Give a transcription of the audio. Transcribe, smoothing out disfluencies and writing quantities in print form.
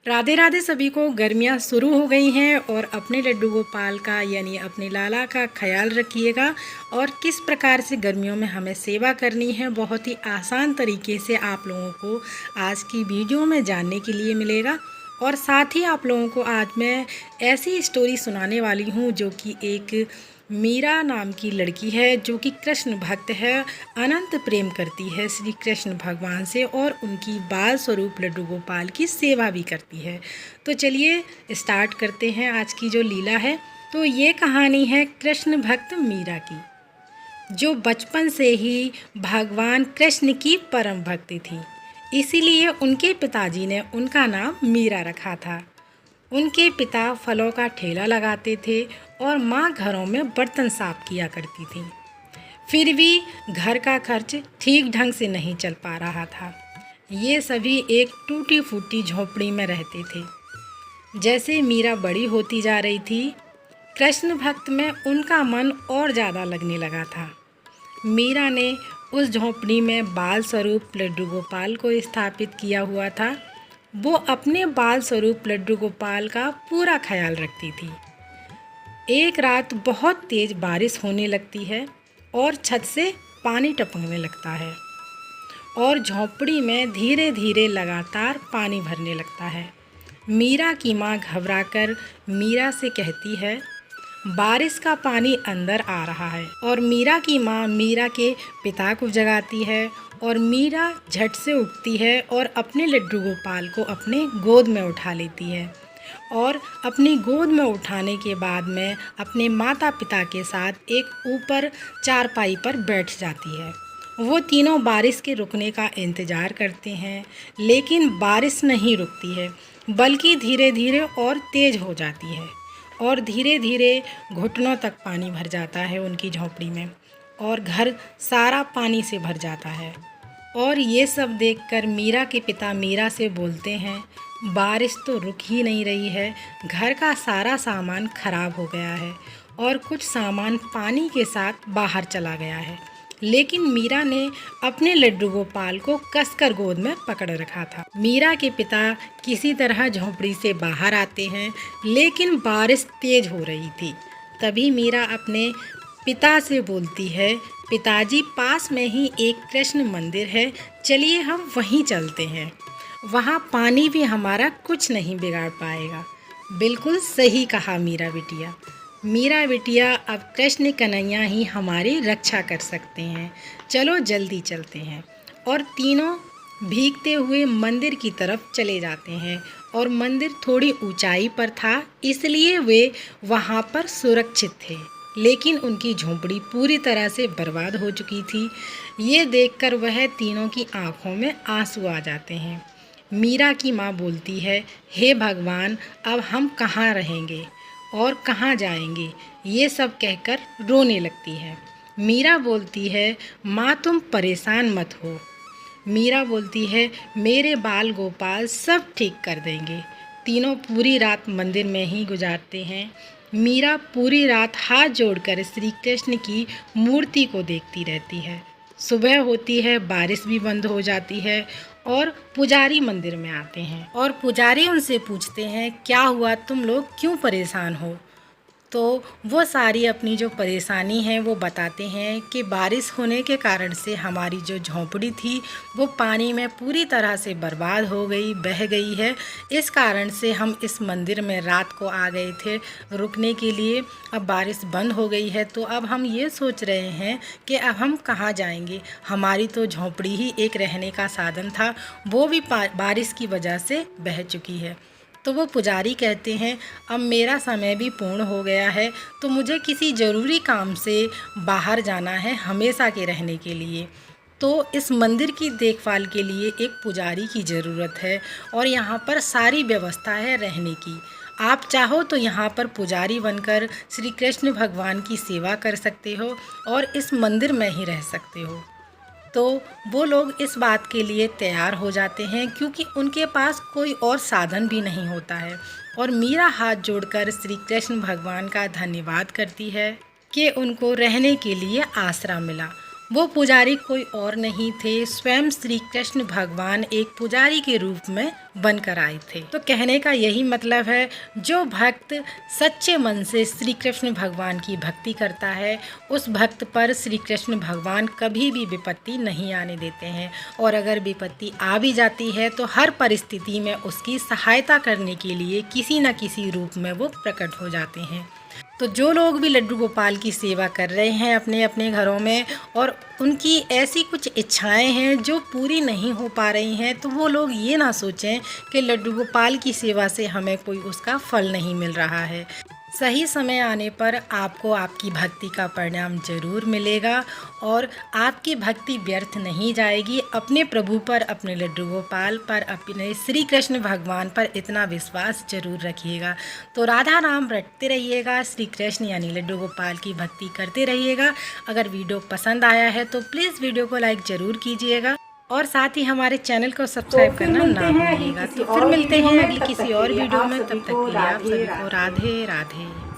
राधे राधे सभी को। गर्मियाँ शुरू हो गई हैं और अपने लड्डू गोपाल का यानी अपने लाला का ख्याल रखिएगा। और किस प्रकार से गर्मियों में हमें सेवा करनी है, बहुत ही आसान तरीके से आप लोगों को आज की वीडियो में जानने के लिए मिलेगा। और साथ ही आप लोगों को आज मैं ऐसी स्टोरी सुनाने वाली हूँ जो कि एक मीरा नाम की लड़की है जो कि कृष्ण भक्त है, अनंत प्रेम करती है श्री कृष्ण भगवान से और उनकी बाल स्वरूप लड्डू गोपाल की सेवा भी करती है। तो चलिए स्टार्ट करते हैं आज की जो लीला है। तो ये कहानी है कृष्ण भक्त मीरा की, जो बचपन से ही भगवान कृष्ण की परम भक्ति थी। इसीलिए उनके पिताजी ने उनका नाम मीरा रखा था। उनके पिता फलों का ठेला लगाते थे और माँ घरों में बर्तन साफ किया करती थी। फिर भी घर का खर्च ठीक ढंग से नहीं चल पा रहा था। ये सभी एक टूटी फूटी झोपड़ी में रहते थे। जैसे मीरा बड़ी होती जा रही थी, कृष्ण भक्त में उनका मन और ज़्यादा लगने लगा था। मीरा ने उस झोपड़ी में बाल स्वरूप लड्डू गोपाल को स्थापित किया हुआ था। वो अपने बाल स्वरूप लड्डू गोपाल का पूरा ख्याल रखती थी। एक रात बहुत तेज़ बारिश होने लगती है और छत से पानी टपकने लगता है और झोंपड़ी में धीरे धीरे लगातार पानी भरने लगता है। मीरा की माँ घबराकर मीरा से कहती है, बारिश का पानी अंदर आ रहा है। और मीरा की माँ मीरा के पिता को जगाती है और मीरा झट से उठती है और अपने लड्डू गोपाल को अपने गोद में उठा लेती है। और अपनी गोद में उठाने के बाद में अपने माता पिता के साथ एक ऊपर चारपाई पर बैठ जाती है। वो तीनों बारिश के रुकने का इंतज़ार करते हैं, लेकिन बारिश नहीं रुकती है, बल्कि धीरे धीरे और तेज़ हो जाती है और धीरे धीरे घुटनों तक पानी भर जाता है उनकी झोंपड़ी में और घर सारा पानी से भर जाता है। और ये सब देखकर मीरा के पिता मीरा से बोलते हैं, बारिश तो रुक ही नहीं रही है, घर का सारा सामान खराब हो गया है और कुछ सामान पानी के साथ बाहर चला गया है। लेकिन मीरा ने अपने लड्डू गोपाल को कसकर गोद में पकड़ रखा था। मीरा के पिता किसी तरह झोंपड़ी से बाहर आते हैं, लेकिन बारिश तेज हो रही थी। तभी मीरा अपने पिता से बोलती है, पिताजी पास में ही एक कृष्ण मंदिर है, चलिए हम वहीं चलते हैं, वहाँ पानी भी हमारा कुछ नहीं बिगाड़ पाएगा। बिल्कुल सही कहा मीरा बिटिया। मीरा बिटिया, अब कृष्ण कन्हैया ही हमारी रक्षा कर सकते हैं, चलो जल्दी चलते हैं। और तीनों भीगते हुए मंदिर की तरफ चले जाते हैं। और मंदिर थोड़ी ऊंचाई पर था, इसलिए वे वहाँ पर सुरक्षित थे, लेकिन उनकी झोंपड़ी पूरी तरह से बर्बाद हो चुकी थी। ये देखकर वह तीनों की आंखों में आंसू आ जाते हैं। मीरा की माँ बोलती है, हे भगवान, अब हम कहाँ रहेंगे और कहाँ जाएंगे, ये सब कहकर रोने लगती है। मीरा बोलती है, माँ तुम परेशान मत हो। मीरा बोलती है, मेरे बाल गोपाल सब ठीक कर देंगे। तीनों पूरी रात मंदिर में ही गुजारते हैं। मीरा पूरी रात हाथ जोड़कर श्री कृष्ण की मूर्ति को देखती रहती है। सुबह होती है, बारिश भी बंद हो जाती है और पुजारी मंदिर में आते हैं और पुजारी उनसे पूछते हैं, क्या हुआ, तुम लोग क्यों परेशान हो। तो वो सारी अपनी जो परेशानी है वो बताते हैं कि बारिश होने के कारण से हमारी जो झोंपड़ी थी वो पानी में पूरी तरह से बर्बाद हो गई, बह गई है। इस कारण से हम इस मंदिर में रात को आ गए थे रुकने के लिए। अब बारिश बंद हो गई है तो अब हम ये सोच रहे हैं कि अब हम कहाँ जाएंगे। हमारी तो झोंपड़ी ही एक रहने का साधन था, वो भी बारिश की वजह से बह चुकी है। तो वो पुजारी कहते हैं, अब मेरा समय भी पूर्ण हो गया है, तो मुझे किसी ज़रूरी काम से बाहर जाना है हमेशा के रहने के लिए। तो इस मंदिर की देखभाल के लिए एक पुजारी की ज़रूरत है और यहाँ पर सारी व्यवस्था है रहने की। आप चाहो तो यहाँ पर पुजारी बनकर श्री कृष्ण भगवान की सेवा कर सकते हो और इस मंदिर में ही रह सकते हो। तो वो लोग इस बात के लिए तैयार हो जाते हैं, क्योंकि उनके पास कोई और साधन भी नहीं होता है। और मीरा हाथ जोड़कर श्री कृष्ण भगवान का धन्यवाद करती है कि उनको रहने के लिए आसरा मिला। वो पुजारी कोई और नहीं थे, स्वयं श्री कृष्ण भगवान एक पुजारी के रूप में बनकर आए थे। तो कहने का यही मतलब है, जो भक्त सच्चे मन से श्री कृष्ण भगवान की भक्ति करता है, उस भक्त पर श्री कृष्ण भगवान कभी भी विपत्ति नहीं आने देते हैं। और अगर विपत्ति आ भी जाती है तो हर परिस्थिति में उसकी सहायता करने के लिए किसी न किसी रूप में वो प्रकट हो जाते हैं। तो जो लोग भी लड्डू गोपाल की सेवा कर रहे हैं अपने अपने घरों में, और उनकी ऐसी कुछ इच्छाएं हैं जो पूरी नहीं हो पा रही हैं, तो वो लोग ये ना सोचें कि लड्डू गोपाल की सेवा से हमें कोई उसका फल नहीं मिल रहा है। सही समय आने पर आपको आपकी भक्ति का परिणाम जरूर मिलेगा और आपकी भक्ति व्यर्थ नहीं जाएगी। अपने प्रभु पर, अपने लड्डू गोपाल पर, अपने श्री कृष्ण भगवान पर इतना विश्वास जरूर रखिएगा। तो राधा नाम रटते रहिएगा, श्री कृष्ण यानी लड्डू गोपाल की भक्ति करते रहिएगा। अगर वीडियो पसंद आया है तो प्लीज़ वीडियो को लाइक ज़रूर कीजिएगा और साथ ही हमारे चैनल को सब्सक्राइब करना ना भूलिएगा। तो फिर मिलते हैं अगली किसी और वीडियो में। तब तक के लिए आप सभी को राधे राधे।